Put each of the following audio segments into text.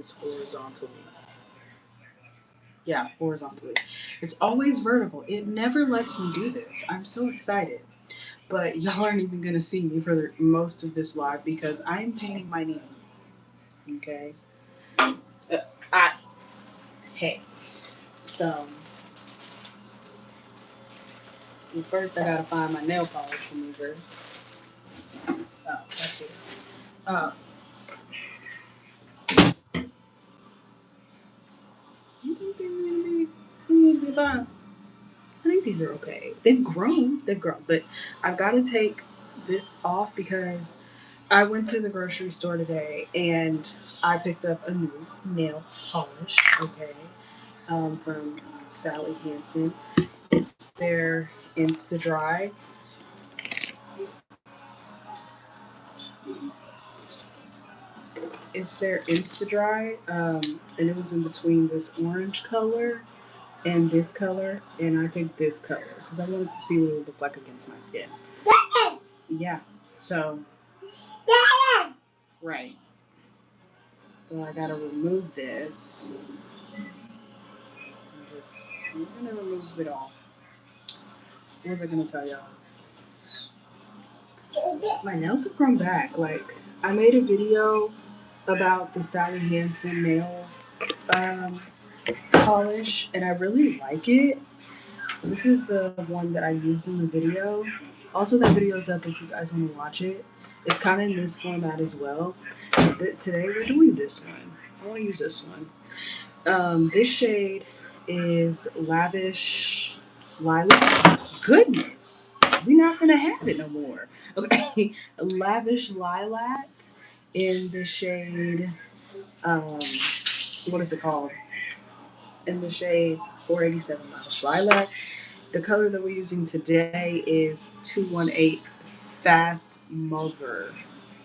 horizontally. Yeah, horizontally. It's always vertical. It never lets me do this. I'm so excited. But y'all aren't even going to see me for most of this live because I'm painting my nails. Okay? I, hey. So, first I got to find my nail polish remover. Oh, that's it. Uh, you think they're going to be fine? I think these are okay. They've grown. They've grown. But I've got to take this off because I went to the grocery store today and I picked up a new nail polish, okay, from Sally Hansen. It's their Insta Dry. It's their Insta Dry, and it was in between this orange color and this color, and I picked this color because I wanted to see what it would look like against my skin. Yeah, so right. So I gotta remove this. I'm gonna remove it all. What was I gonna tell y'all? My nails have grown back. Like I made a video about the Sally Hansen nail um, polish, and I really like it. This is the one that I used in the video. Also, that video's up if you guys want to watch it. It's kind of in this format as well. Today we're doing this one. I want to use this one. This shade is Lavish Lilac. Goodness, we not gonna have it no more. Okay, Lavish Lilac in the shade. Um, what is it called? In the shade 487 Lavish Lilac. The color that we're using today is 218 Fast Mover.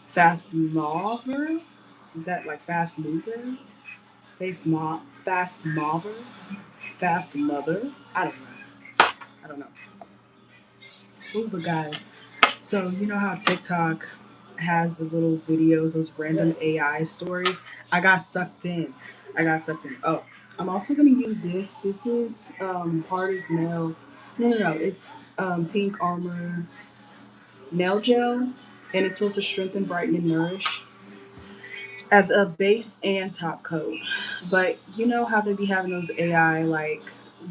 Fast Mover? Is that like Fast Mover? Fast Mover? Fast Mother? I don't know. I don't know. Ooh, but guys, so you know how TikTok has the little videos, those random AI stories? I got sucked in. Oh, I'm also gonna use this. This is hard as nail. No. It's Pink Armor nail gel, and it's supposed to strengthen, brighten, and nourish as a base and top coat. But you know how they be having those AI like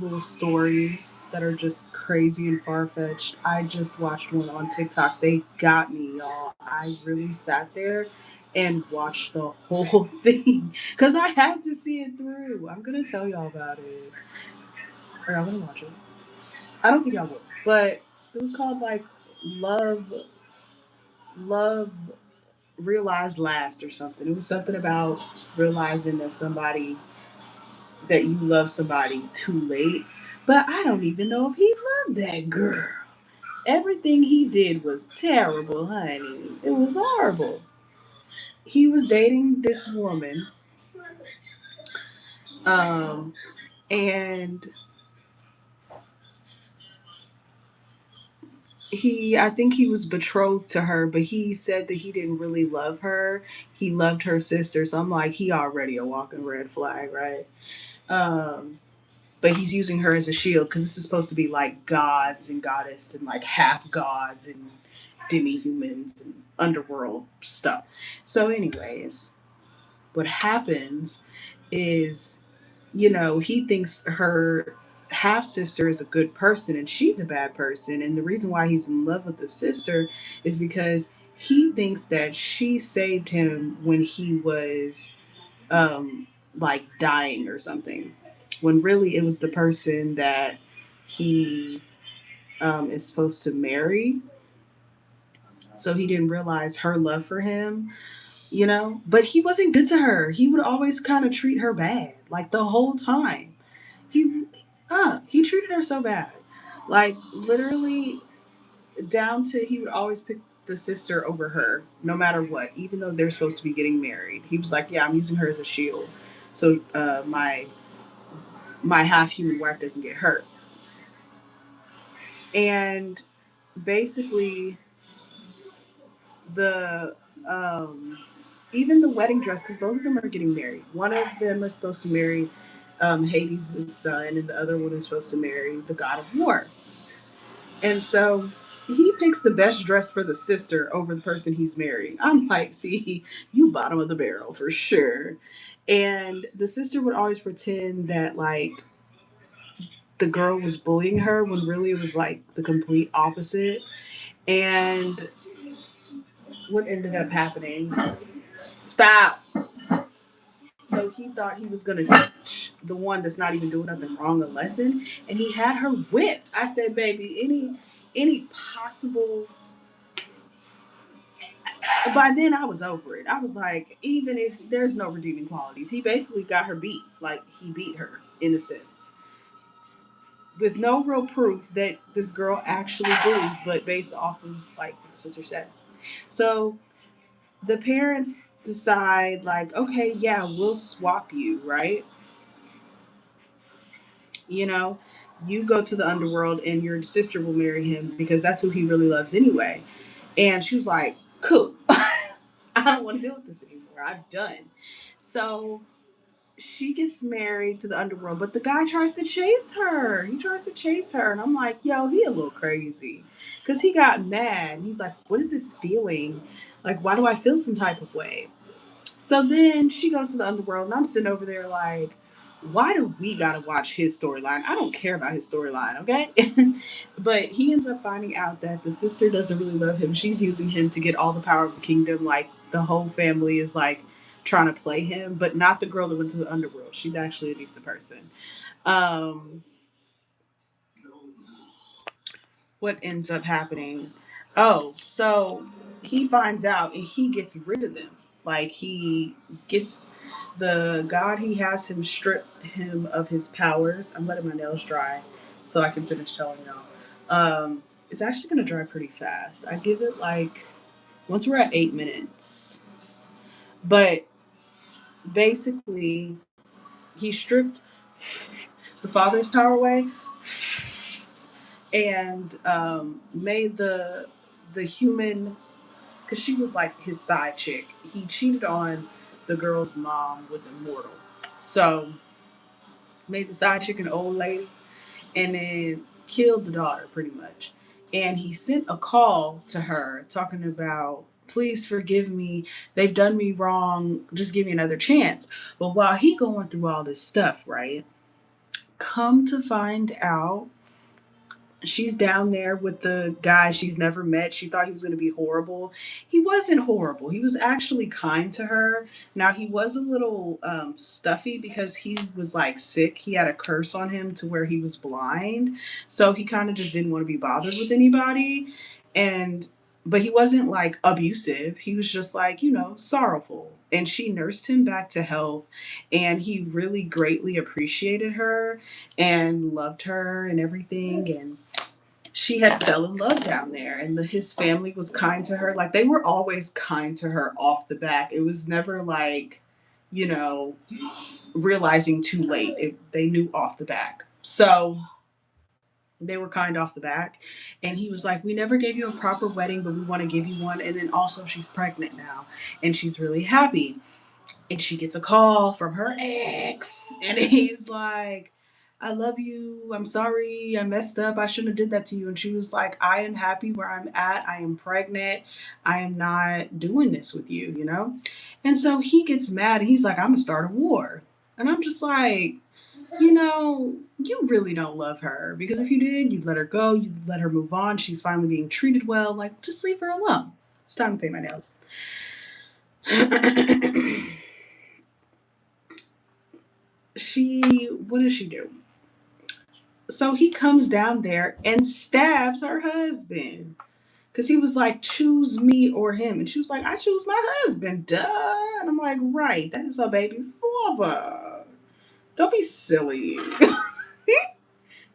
little stories that are just crazy and far fetched. I just watched one on TikTok. They got me, y'all. I really sat there and watched the whole thing because I had to see it through. I'm gonna tell y'all about it. Or I'm gonna watch it. I don't think I will, but it was called like Love, Love Realize Last or something. It was something about realizing that you love somebody too late. But I don't even know if he loved that girl. Everything he did was terrible, honey. It was horrible. He was dating this woman, um, and I think he was betrothed to her, but he said that he didn't really love her. He loved her sister. So I'm like, he already a walking red flag, right? Um, but he's using her as a shield because this is supposed to be like gods and goddess and like half gods and demi-humans and underworld stuff. So, anyways, what happens is, he thinks her half sister is a good person and she's a bad person. And the reason why he's in love with the sister is because he thinks that she saved him when he was like dying or something, when really it was the person that he is supposed to marry. So he didn't realize her love for him, but he wasn't good to her. He would always kind of treat her bad, like the whole time. He treated her so bad, like literally down to he would always pick the sister over her, no matter what, even though they're supposed to be getting married. He was like, "Yeah, I'm using her as a shield, so my half human wife doesn't get hurt." And basically, the um, even the wedding dress, because both of them are getting married. One of them is supposed to marry Hades' son, and the other one is supposed to marry the god of war. And so he picks the best dress for the sister over the person he's marrying. I'm like, see, you bottom of the barrel for sure. And the sister would always pretend that like the girl was bullying her when really it was like the complete opposite. And what ended up happening? Stop. So he thought he was gonna teach the one that's not even doing nothing wrong a lesson, and he had her whipped. I said, "Baby, any possible." By then, I was over it. I was like, even if there's no redeeming qualities, he basically got her beat. Like he beat her in a sense, with no real proof that this girl actually bullies, but based off of like what the sister says. So the parents decide, like, okay, yeah, we'll swap you, right? You know, you go to the underworld and your sister will marry him because that's who he really loves anyway. And she was like, cool. I don't want to deal with this anymore. I'm done. So she gets married to the underworld, but the guy tries to chase her. He tries to chase her. And I'm like, yo, he a little crazy. Because he got mad. He's like, what is this feeling? Like, why do I feel some type of way? So then she goes to the underworld, and I'm sitting over there like, why do we gotta watch his storyline? I don't care about his storyline, okay? But he ends up finding out that the sister doesn't really love him. She's using him to get all the power of the kingdom. Like the whole family is like trying to play him, but not the girl that went to the underworld. She's actually a decent person. Um, what ends up happening? Oh, so he finds out and he gets rid of them. Like he gets the god he has him strip him of his powers. I'm letting my nails dry so I can finish telling y'all. It's actually gonna dry pretty fast. I give it like once we're at 8 minutes. But basically he stripped the father's power away and made the human, because she was like his side chick. He cheated on the girl's mom with Immortal. So made the side chick an old lady and then killed the daughter pretty much. And he sent a call to her talking about, please forgive me. They've done me wrong. Just give me another chance. But while he going through all this stuff, right? Come to find out, she's down there with the guy she's never met. She thought he was going to be horrible. He wasn't horrible. He was actually kind to her. Now, he was a little stuffy because he was like sick. He had a curse on him to where he was blind. So he kind of just didn't want to be bothered with anybody. And but he wasn't like abusive. He was just like, sorrowful. And she nursed him back to health. And he really greatly appreciated her and loved her and everything. And she had fell in love down there, and his family was kind to her. Like they were always kind to her off the back. It was never like, you know, realizing too late. They knew off the back. So they were kind off the back. And he was like, we never gave you a proper wedding, but we want to give you one. And then also she's pregnant now and she's really happy. And she gets a call from her ex, and he's like, I love you. I'm sorry. I messed up. I shouldn't have did that to you. And she was like, I am happy where I'm at. I am pregnant. I am not doing this with you. And so he gets mad and he's like, I'm going to start a war. And I'm just like, you really don't love her, because if you did, you'd let her go. You'd let her move on. She's finally being treated well. Like, just leave her alone. It's time to pay my nails. What does she do? So he comes down there and stabs her husband because he was like, choose me or him. And she was like, I choose my husband. Duh. And I'm like, right. That is her baby's father. Don't be silly.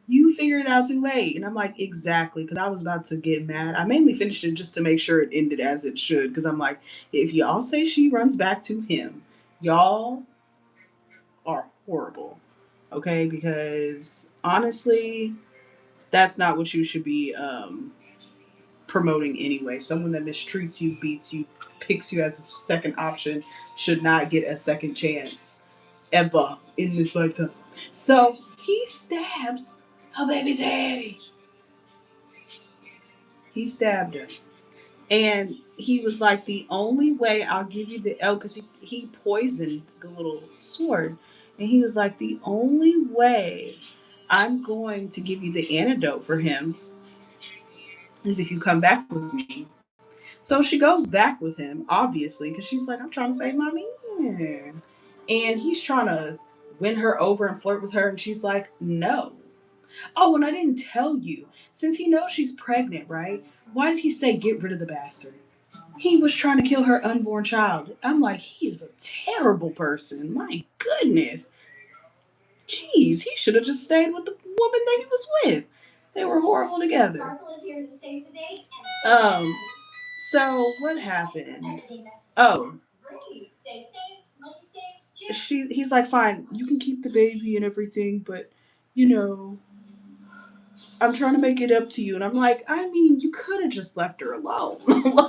You figured it out too late. And I'm like, exactly. Because I was about to get mad. I mainly finished it just to make sure it ended as it should. Because I'm like, if y'all say she runs back to him, y'all are horrible. Okay? Because honestly, that's not what you should be promoting anyway. Someone that mistreats you, beats you, picks you as a second option should not get a second chance ever in this lifetime. So he stabs her baby daddy. He stabbed her. And he was like, the only way I'll give you the L, because he poisoned the little sword. And he was like, the only way I'm going to give you the antidote for him is if you come back with me. So she goes back with him, obviously, because she's like, I'm trying to save my man. And he's trying to win her over and flirt with her. And she's like, no. Oh, and I didn't tell you. Since he knows she's pregnant, right? Why did he say get rid of the bastard? He was trying to kill her unborn child. I'm like, he is a terrible person. My goodness. Jeez, he should have just stayed with the woman that he was with. They were horrible together. Um, so what happened? Oh, he's like, fine, you can keep the baby and everything, but you know, I'm trying to make it up to you. And I'm like, I mean, you could have just left her alone.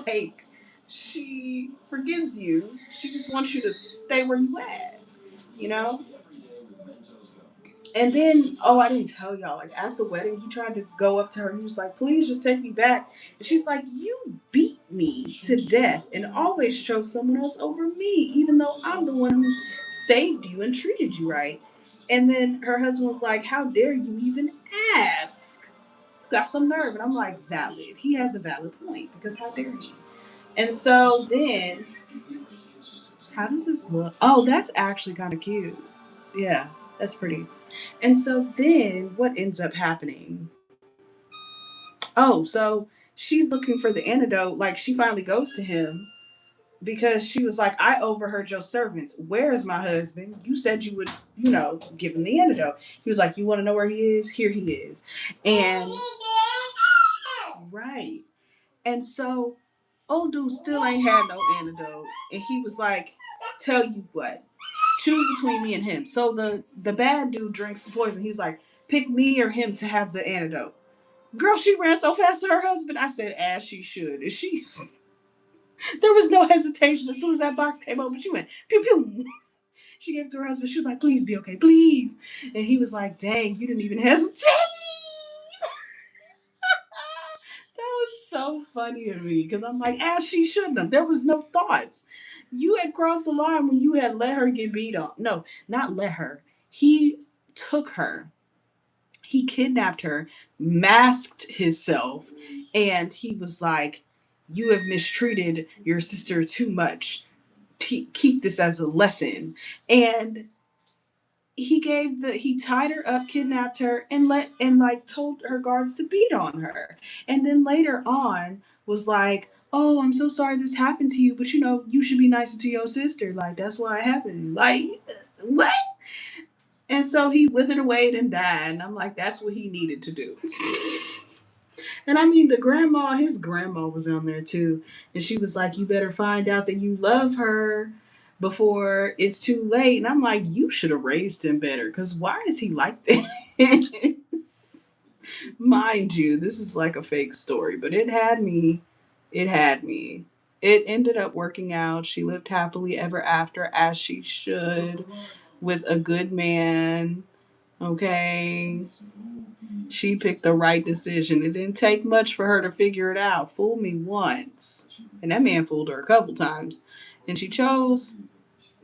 Like, she forgives you. She just wants you to stay where you at, you know? And then, oh, I didn't tell y'all, like at the wedding, he tried to go up to her. He was like, please just take me back. And she's like, you beat me to death and always chose someone else over me, even though I'm the one who saved you and treated you right. And then her husband was like, how dare you even ask? Got some nerve. And I'm like, valid. He has a valid point because how dare he? And so then, how does this look? Oh, that's actually kind of cute. Yeah, that's pretty. And so then what ends up happening? Oh, so she's looking for the antidote. Like she finally goes to him because she was like, I overheard your servants. Where is my husband? You said you would, give him the antidote. He was like, you want to know where he is? Here he is. And, right. And so old dude still ain't had no antidote. And he was like, tell you what, choose between me and him. So the bad dude drinks the poison. He was like, pick me or him to have the antidote. Girl, she ran so fast to her husband. I said, as she should. And she, there was no hesitation. As soon as that box came open, she went, pew, pew. She gave it to her husband. She was like, please be okay, please. And he was like, dang, you didn't even hesitate. That was so funny to me because I'm like, as she shouldn't have. There was no thoughts. You had crossed the line when you had let her get beat on. No, not let her. He took her. He kidnapped her, masked himself, and he was like, you have mistreated your sister too much. Keep this as a lesson. And he tied her up, kidnapped her, and like told her guards to beat on her. And then later on was like, oh, I'm so sorry this happened to you, but you should be nicer to your sister. Like that's why it happened. Like what? And so he withered away and died. And I'm like, that's what he needed to do. And I mean, his grandma was on there too. And she was like, you better find out that you love her before it's too late. And I'm like, you should have raised him better. Because why is he like that? Mind you, this is like a fake story, but it had me. It had me. It ended up working out. She lived happily ever after, as she should, with a good man. Okay. She picked the right decision. It didn't take much for her to figure it out. Fool me once. And that man fooled her a couple times. And she chose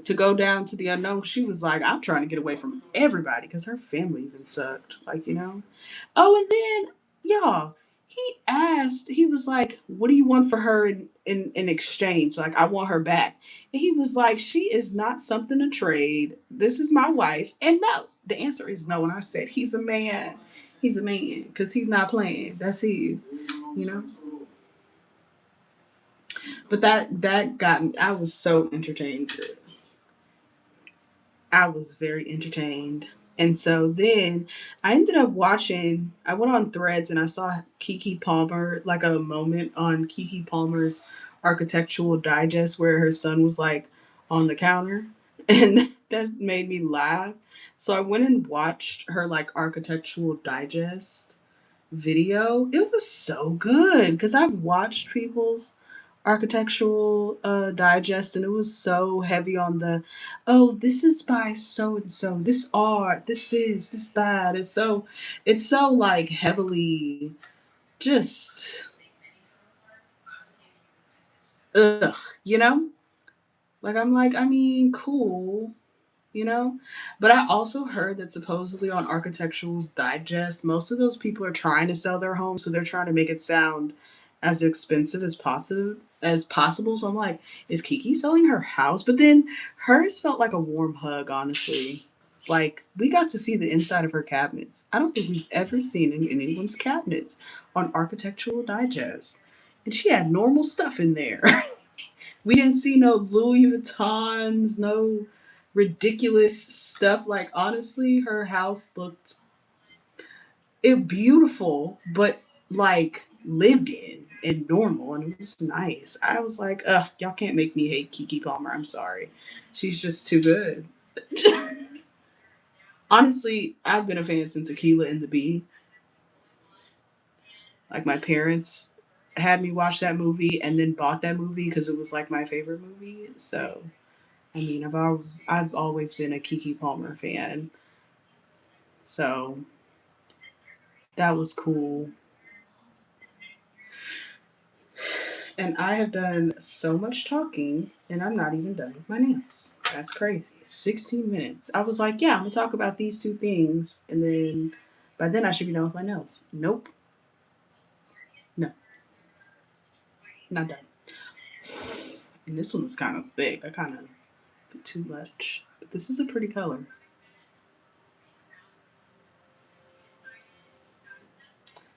to go down to the unknown. She was like, I'm trying to get away from everybody because her family even sucked. Oh, and then, y'all, he was like, what do you want for her in exchange? Like, I want her back. And he was like, she is not something to trade. This is my wife. And no, the answer is no. And I said, he's a man. He's a man because he's not playing. That's his, you know? But that got me. I was so entertained. I was very entertained. And so then I ended up I went on Threads and I saw Kiki Palmer, like a moment on Kiki Palmer's Architectural Digest where her son was like on the counter. And that made me laugh. So I went and watched her like Architectural Digest video. It was so good because I've watched people's architectural digest, and it was so heavy on the, oh, this is by so and so, this art, this that. It's so like heavily just ugh, you know? Like I'm like, I mean, cool, you know? But I also heard that supposedly on Architectural's Digest, most of those people are trying to sell their home, so they're trying to make it sound as expensive as possible. So I'm like, is Kiki selling her house? But then hers felt like a warm hug, honestly. Like we got to see the inside of her cabinets. I don't think we've ever seen in anyone's cabinets on Architectural Digest. And she had normal stuff in there. We didn't see no Louis Vuittons, no ridiculous stuff. Like honestly, her house looked it beautiful, but like lived in and normal, and it was nice. I was like, ugh, y'all can't make me hate Kiki Palmer. I'm sorry, she's just too good. Honestly, I've been a fan since Aquila and the Bee. Like my parents had me watch that movie and then bought that movie because it was like my favorite movie. So I mean, I've always been a Kiki Palmer fan, so that was cool. And I have done so much talking, and I'm not even done with my nails. That's crazy. 16 minutes. I was like, yeah, I'm gonna talk about these two things, and then by then I should be done with my nails. Nope, no, not done. And this one was kind of thick. I kind of put too much, but this is a pretty color.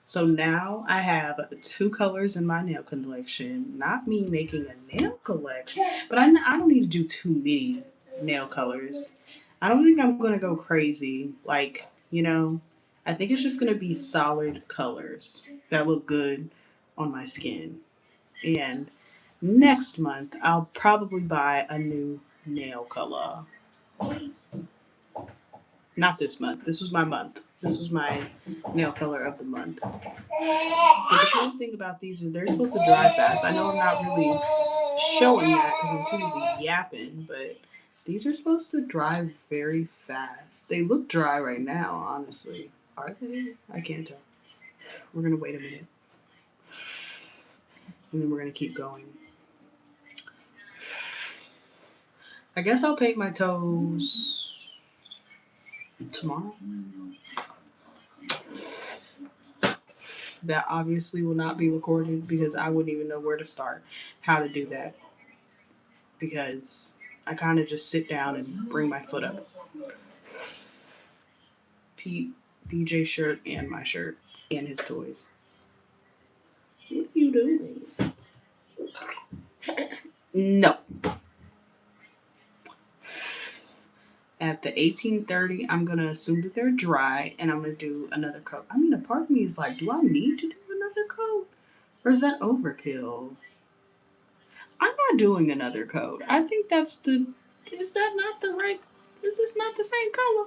So now I have two colors in my nail collection. Not me making a nail collection, but I don't need to do too many nail colors. I don't think I'm going to go crazy. Like, I think it's just going to be solid colors that look good on my skin. And next month, I'll probably buy a new nail color. Not this month. This was my month. This was my nail color of the month. But the cool thing about these is they're supposed to dry fast. I know I'm not really showing that because I'm too busy yapping, but these are supposed to dry very fast. They look dry right now, honestly. Are they? I can't tell. We're gonna wait a minute, and then we're gonna keep going. I guess I'll paint my toes tomorrow. That obviously will not be recorded because I wouldn't even know where to start, how to do that, because I kind of just sit down and bring my foot up. Pete, BJ shirt, and my shirt, and his toys. What are you doing? No. At the 18:30, I'm gonna assume that they're dry, and I'm gonna do another coat. I mean, a part of me is like, do I need to do another coat, or is that overkill? I'm not doing another coat. I think that's the. Is that not the right? Is this not the same color?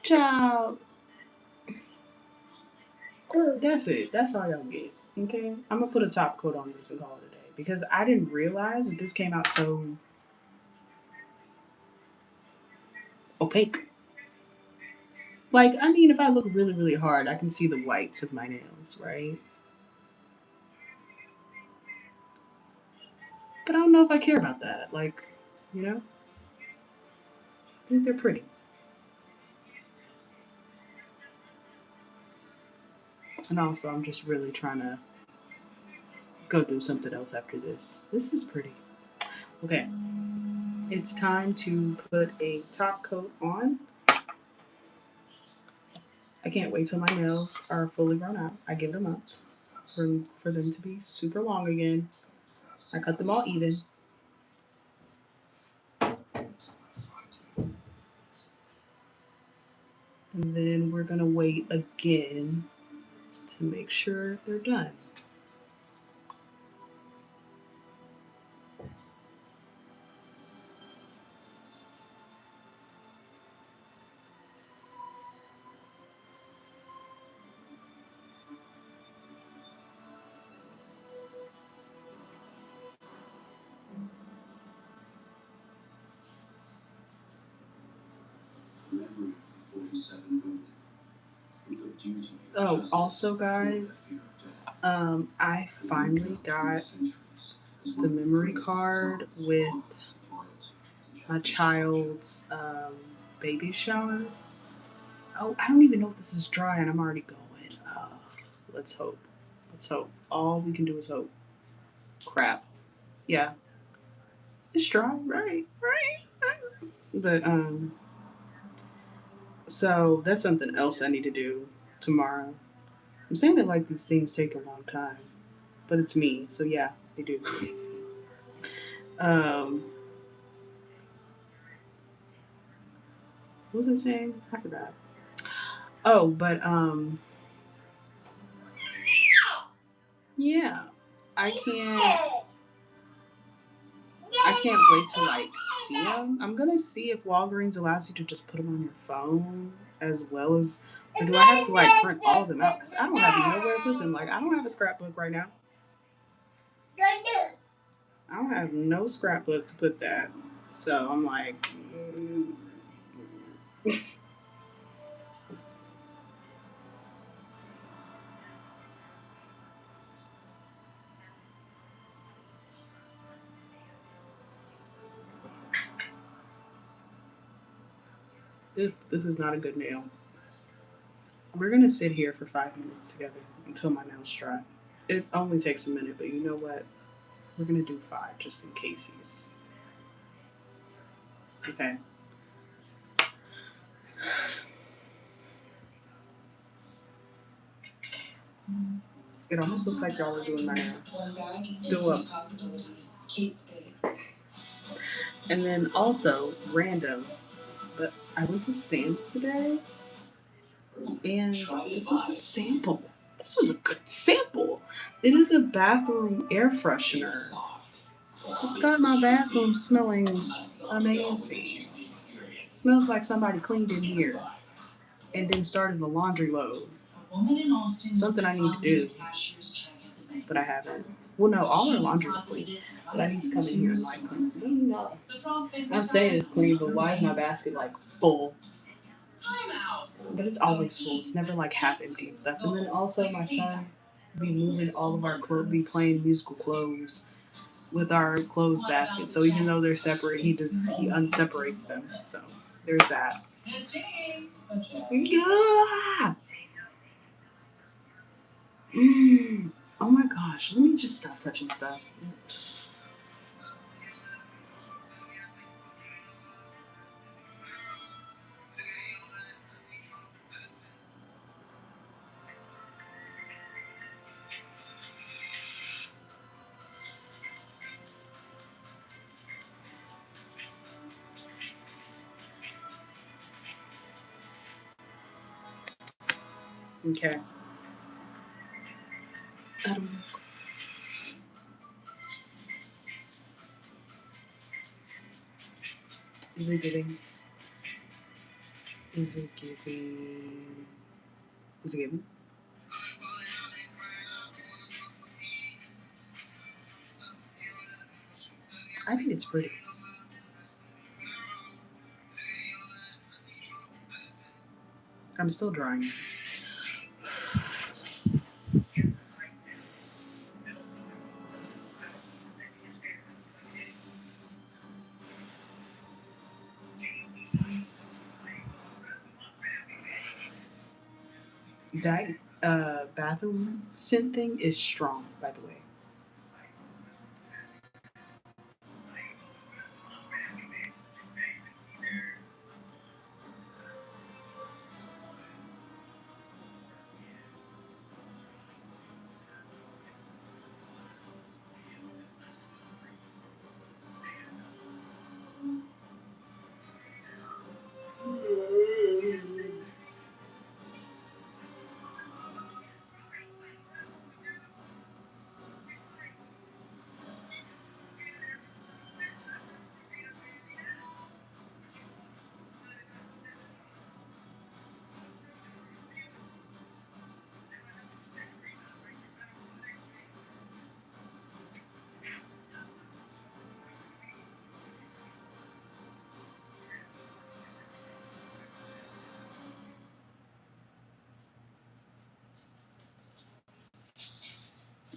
Child, that's it. That's all y'all get. Okay, I'm gonna put a top coat on this and call it a day because I didn't realize that this came out so opaque. Like, I mean, if I look really, really hard, I can see the whites of my nails, right? But I don't know if I care about that. Like, I think they're pretty. And also, I'm just really trying to go do something else after this. This is pretty. Okay, it's time to put a top coat on. I can't wait till my nails are fully grown out. I give them up for them to be super long again. I cut them all even. And then we're gonna wait again to make sure they're done. Oh, also, guys, I finally got the memory card with my child's baby shower. Oh, I don't even know if this is dry, and I'm already going. Let's hope. Let's hope. All we can do is hope. Crap. Yeah, it's dry. Right. Right. But so that's something else I need to do tomorrow. I'm saying it like these things take a long time, but it's me, so yeah, they do. um, what was I saying? I forgot. Oh, but yeah, I can't. I can't wait to like see them. I'm gonna see if Walgreens allows you to just put them on your phone as well as, or do I have to like print all of them out? Because I don't have nowhere to put them. Like I don't have a scrapbook right now. I don't have no scrapbook to put that. So I'm like, this is not a good nail. We're gonna sit here for 5 minutes together until my nails dry. It only takes a minute, but you know what? We're gonna do five just in cases. Okay. It almost looks like y'all are doing my nails. Do up. And then also random, but I went to Sam's today, and this was a sample. This was a good sample. It is a bathroom air freshener. It's got my bathroom smelling amazing. Smells like somebody cleaned in here and then started a laundry load. Something I need to do, but I haven't. Well, no, all our laundry is clean, but I need to come in here and like clean up. I'm saying it's clean, but why is my basket like full? But it's always full. It's never like half empty and stuff. And then also my son be moving all of our clothes, be playing musical clothes with our clothes basket. So even though they're separate, he unseparates them. So there's that. Yeah. Oh my gosh, let me just stop touching stuff. Okay. I don't know. Is it giving? Is it giving? Is it giving? I think it's pretty. I'm still drawing. That bathroom scent thing is strong, by the way.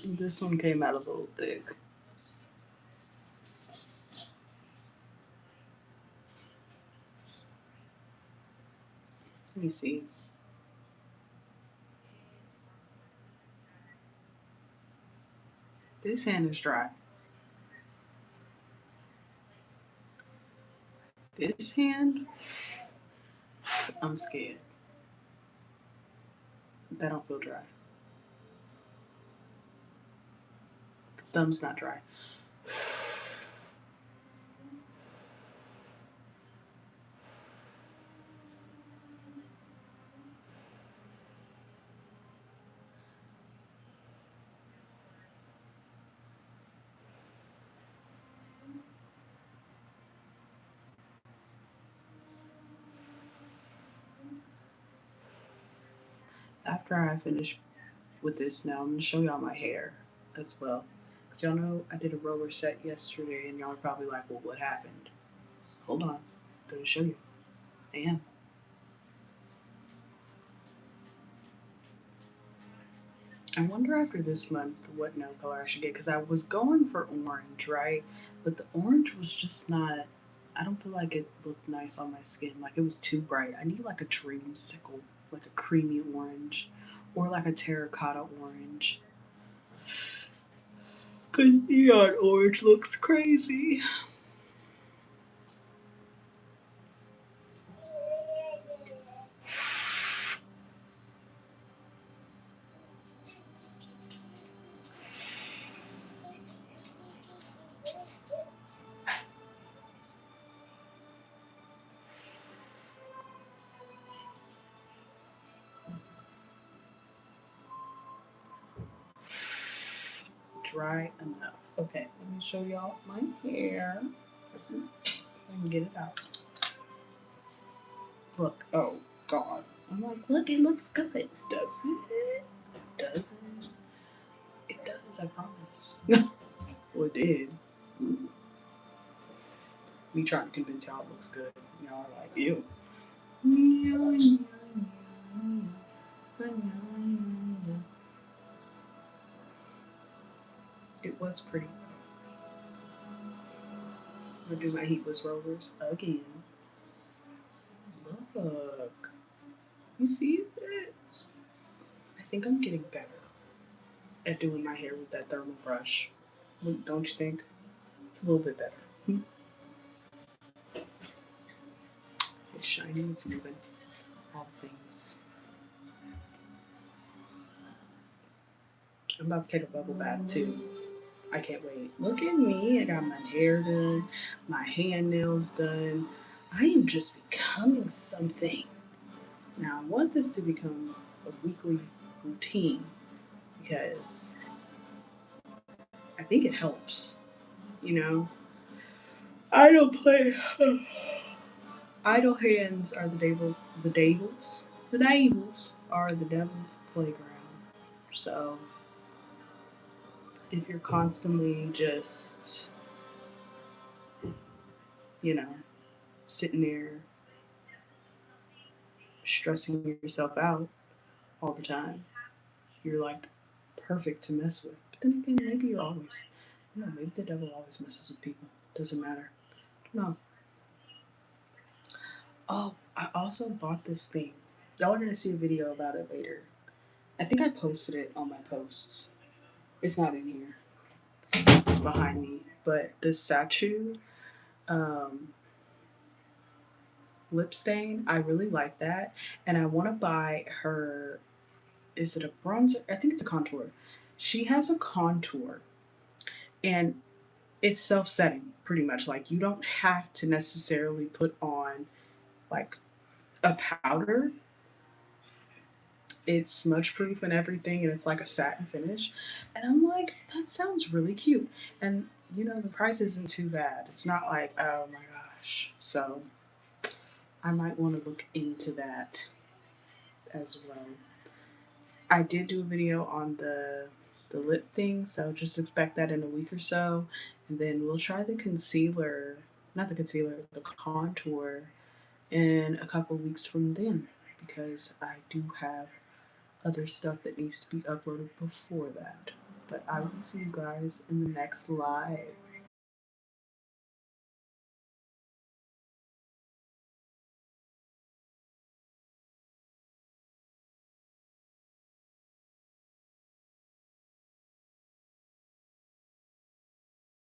This one came out a little thick. Let me see. This hand is dry. This hand, I'm scared. That don't feel dry. The thumb's not dry. After I finish with this now, I'm gonna show y'all my hair as well. Cause y'all know I did a roller set yesterday and y'all are probably like, well, what happened? Hold on, I'm gonna show you. I am. I wonder after this month what nail color I should get because I was going for orange, right? But the orange was just not. I don't feel like it looked nice on my skin. Like it was too bright. I need like a dreamsicle, like a creamy orange, or like a terracotta orange. Cause neon orange looks crazy. Dry enough. Okay, let me show y'all my hair. Let me get it out. Look, oh God. I'm like, look, it looks good. Does it? Does it? It does, I promise. Well, it did. Me trying to convince y'all it looks good. Y'all are like, ew. It was pretty. I'm gonna do my heatless rollers again. Look. You see it? I think I'm getting better at doing my hair with that thermal brush. Don't you think? It's a little bit better. It's shiny, it's moving. All things. I'm about to take a bubble bath too. I can't wait. Look at me. I got my hair done, my hand nails done. I am just becoming something. Now, I want this to become a weekly routine because I think it helps. You know, idle play. Idle hands are the devils are the devil's playground. So if you're constantly just, you know, sitting there stressing yourself out all the time, you're like perfect to mess with. But then again, maybe you're always, maybe the devil always messes with people. Doesn't matter. No. Oh, I also bought this thing. Y'all are gonna see a video about it later. I think I posted it on my posts. It's not in here. It's behind me. But this statue um, lip stain, I really like that, and I want to buy her. Is it a bronzer? I think it's a contour. She has a contour, and it's self-setting pretty much. Like you don't have to necessarily put on like a powder. It's smudge proof and everything, and it's like a satin finish. And I'm like, that sounds really cute. And the price isn't too bad. It's not like, oh my gosh. So I might want to look into that as well. I did do a video on the lip thing, so just expect that in a week or so. And then we'll try the concealer, not the concealer, the contour in a couple weeks from then because I do have other stuff that needs to be uploaded before that. But I will see you guys in the next live.